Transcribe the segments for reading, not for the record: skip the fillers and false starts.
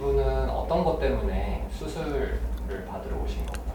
이분은 어떤 것 때문에 수술을 받으러 오신 건가요?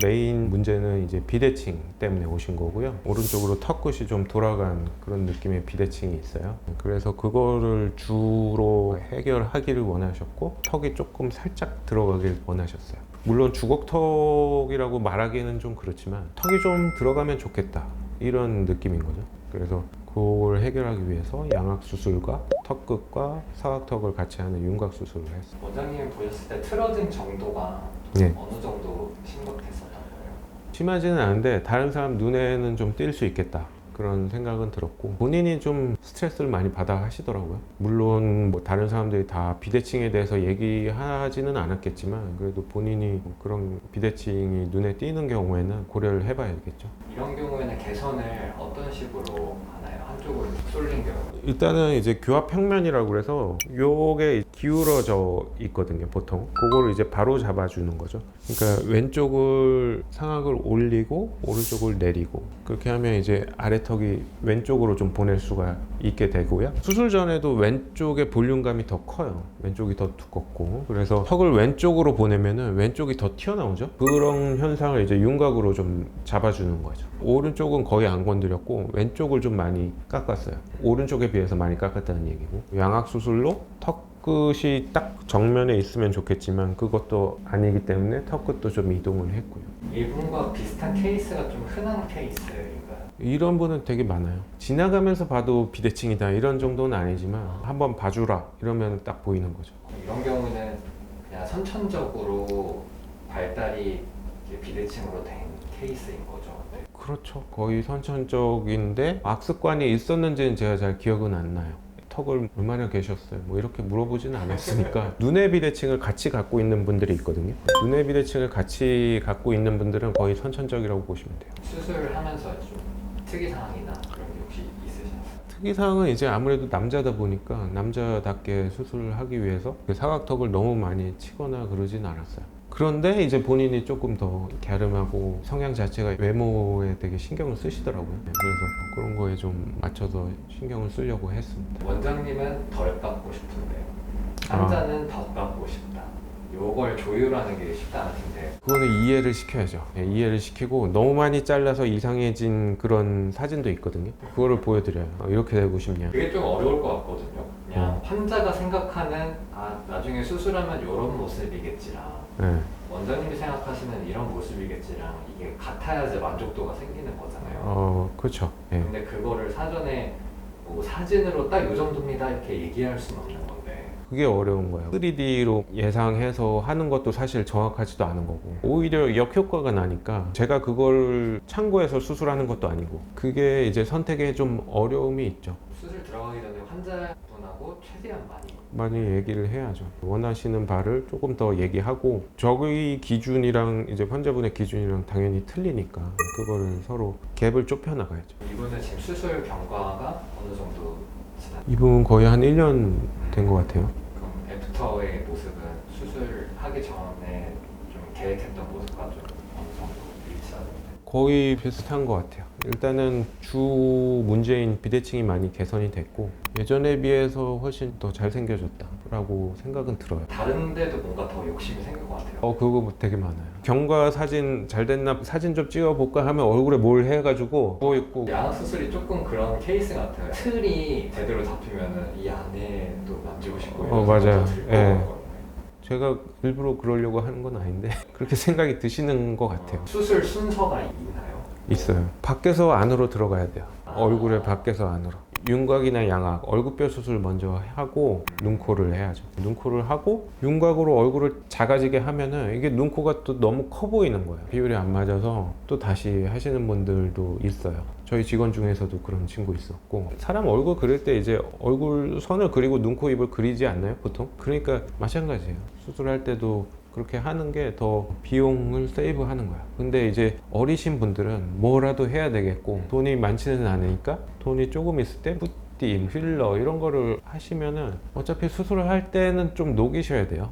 메인 문제는 이제 비대칭 때문에 오신 거고요. 오른쪽으로 턱끝이 좀 돌아간 그런 느낌의 비대칭이 있어요. 그래서 그거를 주로 해결하기를 원하셨고, 턱이 조금 살짝 들어가길 원하셨어요. 물론 주걱턱이라고 말하기는 좀 그렇지만 턱이 좀 들어가면 좋겠다, 이런 느낌인 거죠. 그래서 그걸 해결하기 위해서 양악 수술과 턱끝과 사각턱을 같이 하는 윤곽 수술을 했어요. 원장님 보셨을 때 틀어진 정도가 네. 어느 정도 심각했었던 거예요? 심하지는 않은데 다른 사람 눈에는 좀 띌 수 있겠다, 그런 생각은 들었고, 본인이 좀 스트레스를 많이 받아 하시더라고요. 물론 뭐 다른 사람들이 다 비대칭에 대해서 얘기하지는 않았겠지만, 그래도 본인이 그런 비대칭이 눈에 띄는 경우에는 고려를 해봐야겠죠. 이런 경우에는 개선을 어떤 식으로 하나요? 한쪽으로 쏠린 경우. 일단은 이제 교합 평면이라고 그래서 요게 기울어져 있거든요, 보통. 그거를 이제 바로 잡아주는 거죠. 그러니까 왼쪽을 상악을 올리고 오른쪽을 내리고, 그렇게 하면 이제 아래턱이 왼쪽으로 좀 보낼 수가 있게 되고요. 수술 전에도 왼쪽의 볼륨감이 더 커요. 왼쪽이 더 두껍고, 그래서 턱을 왼쪽으로 보내면은 왼쪽이 더 튀어나오죠. 그런 현상을 이제 윤곽으로 좀 잡아주는 거죠. 오른쪽은 거의 안 건드렸고 왼쪽을 좀 많이 깎았어요. 오른쪽에 비해서 많이 깎았다는 얘기고, 양악 수술로 턱끝이 딱 정면에 있으면 좋겠지만 그것도 아니기 때문에 턱끝도 좀 이동을 했고요. 이분과 비슷한 케이스가 좀 흔한 케이스인가요? 이런 분은 되게 많아요. 지나가면서 봐도 비대칭이다 이런 정도는 아니지만 한번 봐주라 이러면 딱 보이는 거죠. 이런 경우는 그냥 선천적으로 발달이 이제 비대칭으로 된 케이스인 거죠. 네. 그렇죠. 거의 선천적인데 악습관이 있었는지는 제가 잘 기억은 안 나요. 턱을 얼마나 계셨어요? 뭐 이렇게 물어보지는 않았으니까. 눈의 비대칭을 같이 갖고 있는 분들이 있거든요. 눈의 비대칭을 같이 갖고 있는 분들은 거의 선천적이라고 보시면 돼요. 수술하면서 좀 특이사항이나 그런 게 혹시 있으셨어요? 특이사항은 이제 아무래도 남자다 보니까 남자답게 수술을 하기 위해서 사각턱을 너무 많이 치거나 그러진 않았어요. 그런데 이제 본인이 조금 더 갸름하고 성향 자체가 외모에 되게 신경을 쓰시더라고요. 그래서 그런 거에 좀 맞춰서 신경을 쓰려고 했습니다. 원장님은 덜 깎고 싶은데 환자는 더 깎고 싶다. 요걸 조율하는 게 쉽지 않은데 그거는 이해를 시켜야죠. 예, 이해를 시키고, 너무 많이 잘라서 이상해진 그런 사진도 있거든요. 그거를 보여드려요. 이렇게 되고 싶냐. 그게 좀 어려울 것 같거든요. 그냥 환자가 생각하는 나중에 수술하면 이런 모습이겠지랑 예. 원장님이 생각하시는 이런 모습이겠지랑 이게 같아야지 만족도가 생기는 거잖아요. 그렇죠. 예. 근데 그거를 사전에 뭐 사진으로 딱 이 정도입니다 이렇게 얘기할 수는 없는 건데 그게 어려운 거예요. 3D로 예상해서 하는 것도 사실 정확하지도 않은 거고, 오히려 역효과가 나니까 제가 그걸 참고해서 수술하는 것도 아니고, 그게 이제 선택에 좀 어려움이 있죠. 수술 들어가기 전에 환자분하고 최대한 많이 얘기를 해야죠. 원하시는 바를 조금 더 얘기하고, 저희 기준이랑 이제 환자분의 기준이랑 당연히 틀리니까 그거를 서로 갭을 좁혀 나가야죠. 이분은 지금 수술 경과가 어느 정도 지났나요? 이분 거의 한 1년 된 것 같아요. 그럼 애프터의 모습은 수술하기 전에 좀 계획했던 모습과 좀 어느 정도 일치하는데 거의 비슷한 것 같아요. 일단은 주 문제인 비대칭이 많이 개선이 됐고, 예전에 비해서 훨씬 더 잘생겨졌다라고 생각은 들어요. 다른 데도 뭔가 더 욕심이 생긴 것 같아요. 그거 되게 많아요. 경과 사진 잘 됐나, 사진 좀 찍어볼까 하면 얼굴에 뭘 해가지고 누워있고. 양악 수술이 조금 그런 케이스 같아요. 틀이 제대로 잡히면은 이 안에도 만지고 싶고 이런 맞아요. 생각도 들고 예. 그러거든요. 제가 일부러 그러려고 하는 건 아닌데 그렇게 생각이 드시는 것 같아요. 수술 순서가 있나요? 있어요. 밖에서 안으로 들어가야 돼요. 얼굴에 밖에서 안으로. 윤곽이나 양악, 얼굴뼈 수술 먼저 하고 눈코를 해야죠. 눈코를 하고 윤곽으로 얼굴을 작아지게 하면은 이게 눈코가 또 너무 커 보이는 거예요. 비율이 안 맞아서 또 다시 하시는 분들도 있어요. 저희 직원 중에서도 그런 친구 있었고, 사람 얼굴 그릴 때 이제 얼굴 선을 그리고 눈, 코, 입을 그리지 않나요, 보통? 그러니까 마찬가지예요. 수술할 때도 그렇게 하는 게 더 비용을 세이브 하는 거야. 근데 이제 어리신 분들은 뭐라도 해야 되겠고 돈이 많지는 않으니까 돈이 조금 있을 때 붓빔, 필러 이런 거를 하시면은 어차피 수술을 할 때는 좀 녹이셔야 돼요.